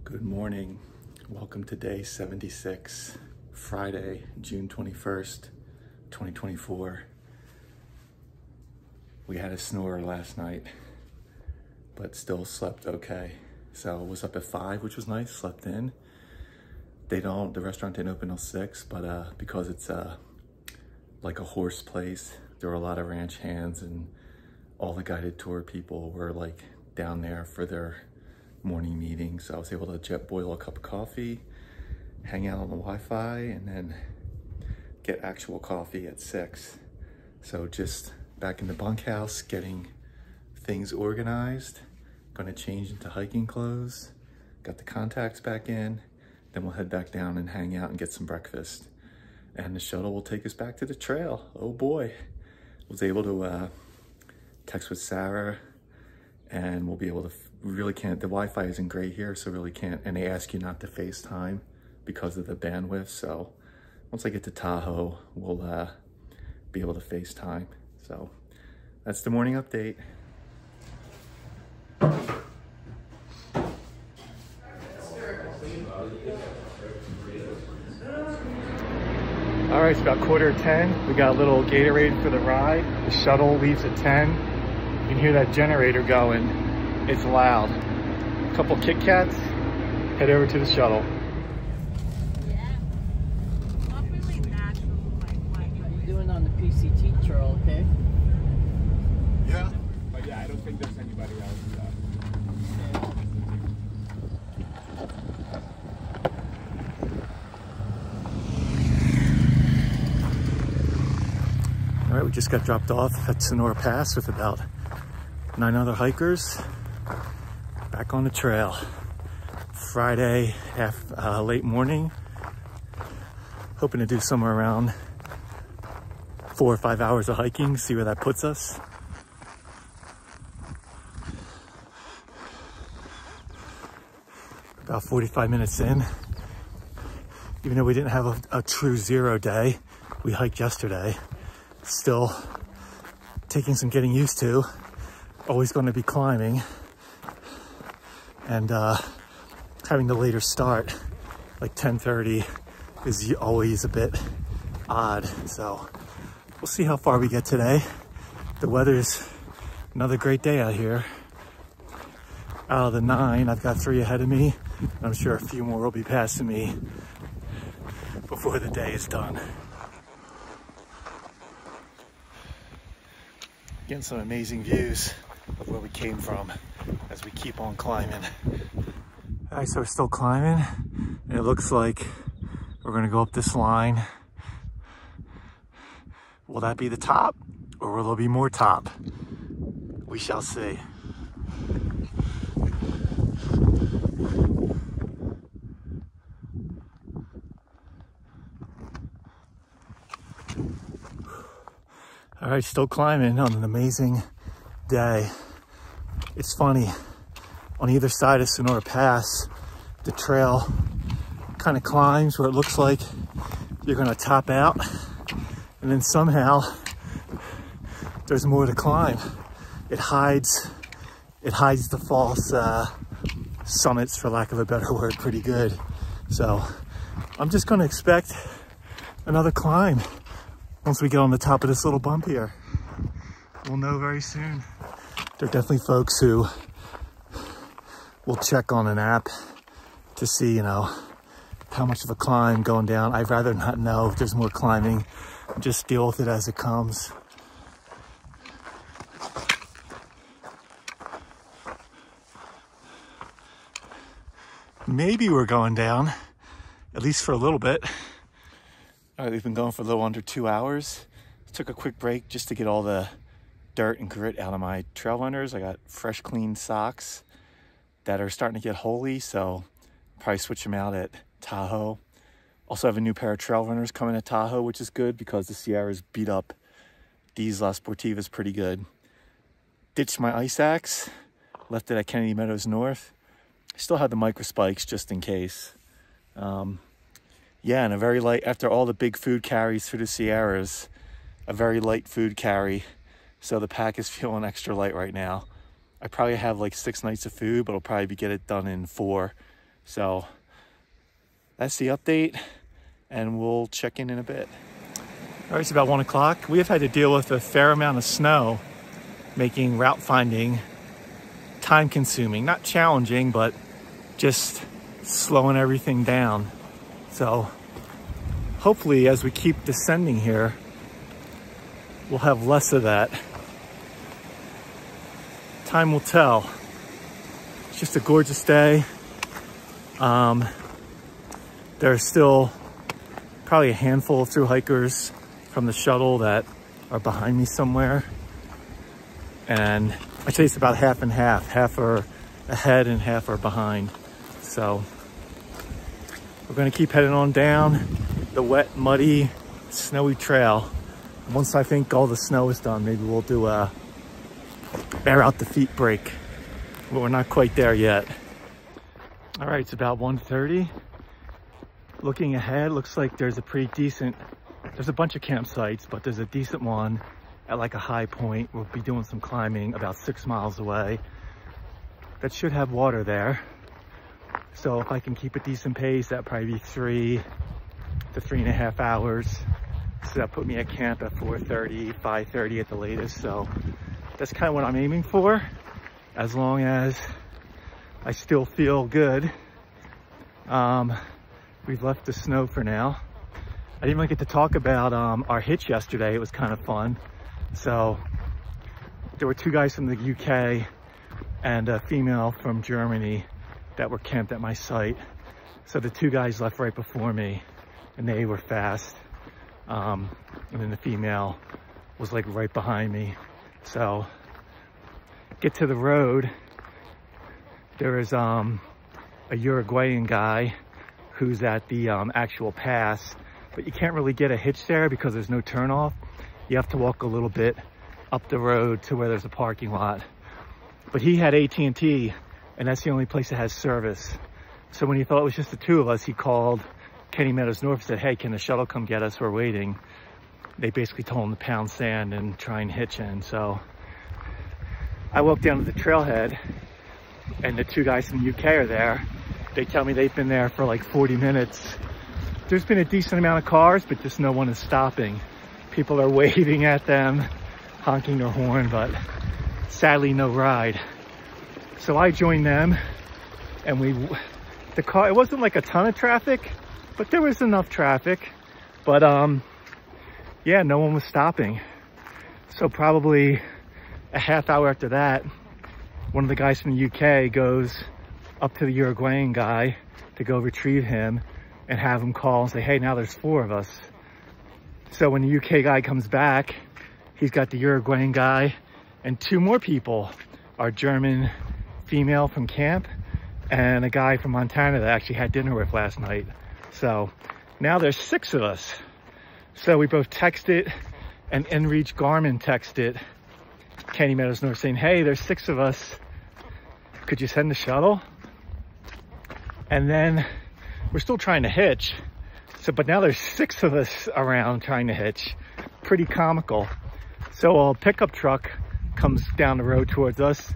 Good morning. Welcome to day 76, Friday, June 21st, 2024. We had a snore last night, but still slept okay. So I was up at 5, which was nice, slept in. The restaurant didn't open till 6, but because it's like a horse place, there were a lot of ranch hands and all the guided tour people were like down there for their morning meeting. So I was able to jet boil a cup of coffee, hang out on the Wi-Fi, and then get actual coffee at 6. So just back in the bunkhouse, getting things organized. Gonna change into hiking clothes. Got the contacts back in. Then we'll head back down and hang out and get some breakfast. And the shuttle will take us back to the trail. Oh boy. Was able to text with Sarah, and we'll be able to, we really can't, the Wi-Fi isn't great here, so really can't, and they ask you not to FaceTime because of the bandwidth. So once I get to Tahoe, we'll be able to FaceTime. So that's the morning update. All right, it's about 9:45. We got a little Gatorade for the ride. The shuttle leaves at 10. You can hear that generator going. It's loud. A couple Kit Kats, head over to the shuttle. Yeah. Not really natural like You're doing on the PCT trail, okay? Yeah. But yeah, I don't think there's anybody else. All right, we just got dropped off at Sonora Pass with about 9 other hikers. Back on the trail. Friday, late morning. Hoping to do somewhere around 4 or 5 hours of hiking, see where that puts us. About 45 minutes in. Even though we didn't have a true zero day, we hiked yesterday. Still taking some getting used to. Always going to be climbing, and having the later start, like 10:30, is always a bit odd. So we'll see how far we get today. The weather's another great day out here. Out of the 9, I've got 3 ahead of me. I'm sure a few more will be passing me before the day is done. Getting some amazing views of where we came from as we keep on climbing. All right, so we're still climbing, and it looks like we're gonna go up this line. Will that be the top, or will there be more top? We shall see. All right, still climbing on an amazing day. It's funny, on either side of Sonora Pass, the trail kind of climbs where it looks like you're gonna top out, and then somehow there's more to climb. It hides the false summits, for lack of a better word, pretty good. So I'm just gonna expect another climb once we get on the top of this little bump here. We'll know very soon. There are definitely folks who will check on an app to see, you know, how much of a climb going down. I'd rather not know if there's more climbing. Just deal with it as it comes. Maybe we're going down, at least for a little bit. All right, we've been going for a little under 2 hours. Took a quick break just to get all the dirt and grit out of my trail runners. I got fresh, clean socks that are starting to get holey, so probably switch them out at Tahoe. Also have a new pair of trail runners coming at Tahoe, which is good because the Sierras beat up these La Sportivas pretty good. Ditched my ice axe, left it at Kennedy Meadows North. Still have the micro spikes just in case. Yeah, and a very light, after all the big food carries through the Sierras, a very light food carry. So the pack is feeling extra light right now. I probably have like 6 nights of food, but I'll probably get it done in 4. So that's the update, and we'll check in a bit. All right, it's about 1 o'clock. We have had to deal with a fair amount of snow, making route finding time consuming, not challenging, but just slowing everything down. So hopefully as we keep descending here, we'll have less of that. Time will tell. It's just a gorgeous day. There's still probably a handful of through hikers from the shuttle that are behind me somewhere. And I'd say it's about half and half. Half are ahead and half are behind. So we're gonna keep heading on down the wet, muddy, snowy trail. Once I think all the snow is done, maybe we'll do a air out the feet break, but we're not quite there yet. All right, it's about 1:30. Looking ahead, looks like there's a pretty decent, there's a bunch of campsites, but there's a decent one at like a high point. We'll be doing some climbing about 6 miles away. That should have water there. So if I can keep a decent pace, that'd probably be 3 to 3.5 hours. So that put me at camp at 4:30, 5:30 at the latest. So that's kind of what I'm aiming for, as long as I still feel good. We've left the snow for now. I didn't really get to talk about our hitch yesterday. It was kind of fun. So there were 2 guys from the UK and a female from Germany that were camped at my site. So the 2 guys left right before me and they were fast. And then the female was like right behind me. So get to the road. There is a Uruguayan guy who's at the actual pass, but you can't really get a hitch there because there's no turnoff. You have to walk a little bit up the road to where there's a parking lot. But he had AT&T, and that's the only place that has service. So when he thought it was just the 2 of us, he called Kenny Meadows North and said, hey, can the shuttle come get us? We're waiting. They basically told him to pound sand and try and hitch in. So I walked down to the trailhead, and the 2 guys from the UK are there. They tell me they've been there for like 40 minutes. There's been a decent amount of cars, but just no one is stopping. People are waving at them, honking their horn, but sadly no ride. So I joined them, and it wasn't like a ton of traffic, but there was enough traffic. But yeah, no one was stopping. So probably a half hour after that, one of the guys from the UK goes up to the Uruguayan guy to go retrieve him and have him call and say, hey, now there's 4 of us. So when the UK guy comes back, he's got the Uruguayan guy and 2 more people, our German female from camp and a guy from Montana that I actually had dinner with last night. So now there's 6 of us. So we both texted, and InReach Garmin texted Kenny Meadows North saying, hey, there's 6 of us. Could you send the shuttle? And then we're still trying to hitch. So, but now there's 6 of us around trying to hitch. Pretty comical. So a pickup truck comes down the road towards us.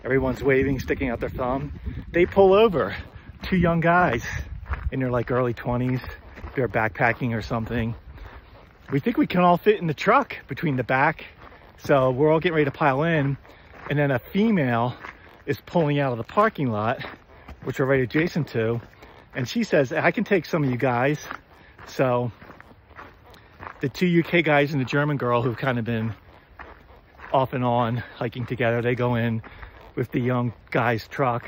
Everyone's waving, sticking out their thumb. They pull over. 2 young guys in their like early 20s. They're backpacking or something. We think we can all fit in the truck between the back. So we're all getting ready to pile in. And then a female is pulling out of the parking lot, which we're right adjacent to. And she says, I can take some of you guys. So the 2 UK guys and the German girl who've kind of been off and on hiking together, they go in with the young guy's truck,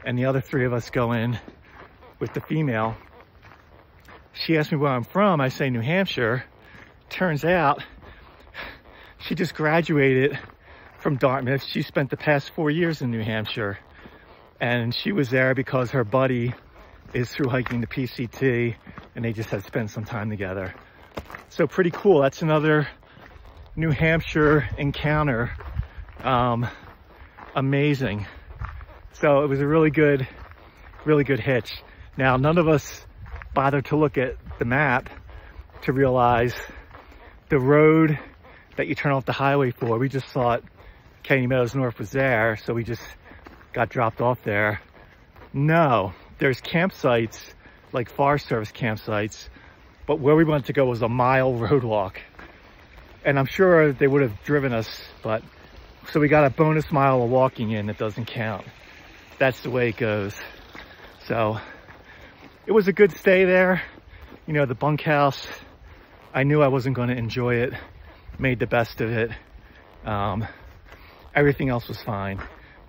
and the other 3 of us go in with the female. She asked me where I'm from. I say New Hampshire. Turns out she just graduated from Dartmouth. She spent the past 4 years in New Hampshire, and she was there because her buddy is through hiking the PCT, and they just had spent some time together. So pretty cool. That's another New Hampshire encounter. Amazing. So it was a really good hitch. Now, none of us bothered to look at the map to realize the road that you turn off the highway for. We just thought Kenny Meadows North was there, so we just got dropped off there. No, there's campsites, like Forest Service campsites, but where we wanted to go was a mile road walk. And I'm sure they would have driven us, but so we got a bonus mile of walking in that doesn't count. That's the way it goes. So it was a good stay there. You know, the bunkhouse, I knew I wasn't going to enjoy it. Made the best of it. Everything else was fine,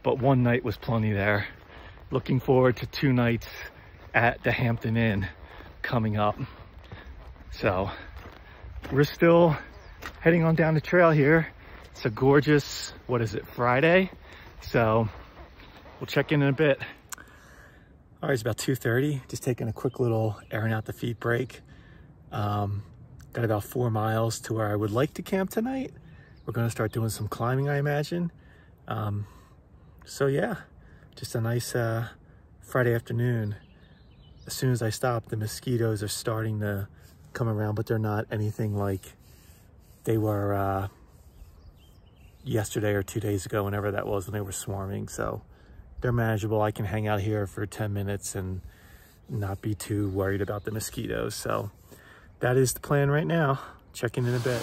but one night was plenty there. Looking forward to 2 nights at the Hampton Inn coming up. So we're still heading on down the trail here. It's a gorgeous, what is it, Friday? So we'll check in a bit. All right, it's about 2:30. Just taking a quick little airing out the feet break. Got about 4 miles to where I would like to camp tonight. We're gonna start doing some climbing, I imagine. So yeah, just a nice Friday afternoon. As soon as I stop, the mosquitoes are starting to come around, but they're not anything like they were yesterday or 2 days ago, whenever that was, when they were swarming. So they're manageable. I can hang out here for 10 minutes and not be too worried about the mosquitoes. So that is the plan right now. Check in a bit.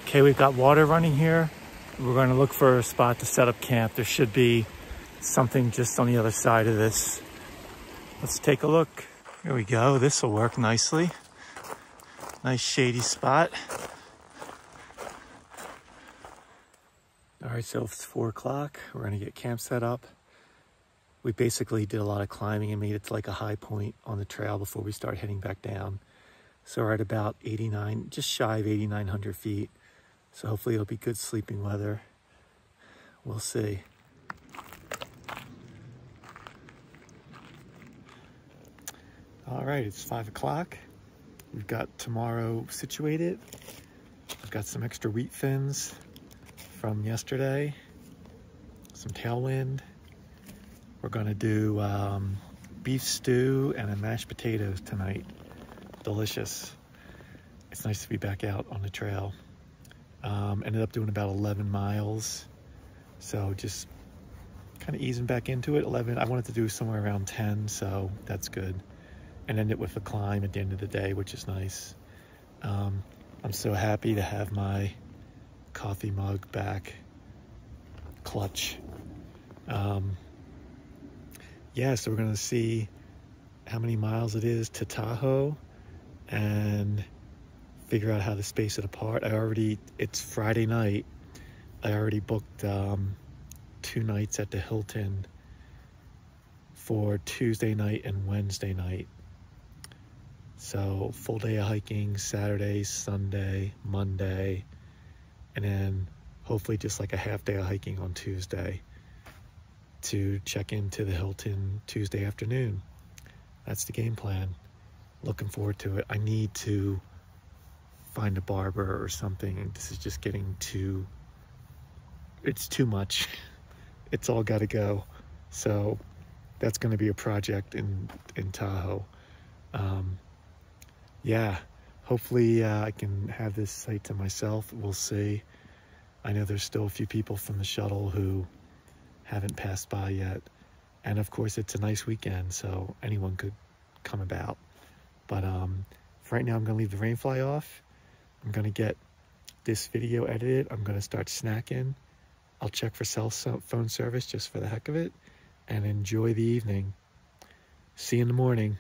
Okay, we've got water running here. We're going to look for a spot to set up camp. There should be something just on the other side of this. Let's take a look. Here we go. This will work nicely. Nice shady spot. All right, so it's 4 o'clock. We're going to get camp set up. We basically did a lot of climbing and made it to like a high point on the trail before we start heading back down. So we're at about 89, just shy of 8,900 feet. So hopefully it'll be good sleeping weather. We'll see. All right, it's 5 o'clock. We've got tomorrow situated. I've got some extra wheat thins from yesterday, some tailwind. We're gonna do beef stew and a mashed potatoes tonight. Delicious. It's nice to be back out on the trail. Ended up doing about 11 miles. So just kind of easing back into it. 11, I wanted to do somewhere around 10, so that's good. And end it with a climb at the end of the day, which is nice. I'm so happy to have my coffee mug back. Clutch. Yeah, so we're gonna see how many miles it is to Tahoe and figure out how to space it apart. It's Friday night. I already booked 2 nights at the Hilton for Tuesday night and Wednesday night. So full day of hiking, Saturday, Sunday, Monday, and then hopefully just like a half day of hiking on Tuesday to check into the Hilton Tuesday afternoon. That's the game plan. Looking forward to it. I need to find a barber or something. This is just getting it's too much. It's all got to go. So that's going to be a project in Tahoe. Yeah, hopefully I can have this site to myself. We'll see. I know there's still a few people from the shuttle who haven't passed by yet. And of course it's a nice weekend, so anyone could come about. But for right now, I'm going to leave the rain fly off. I'm going to get this video edited. I'm going to start snacking. I'll check for cell phone service just for the heck of it and enjoy the evening. See you in the morning.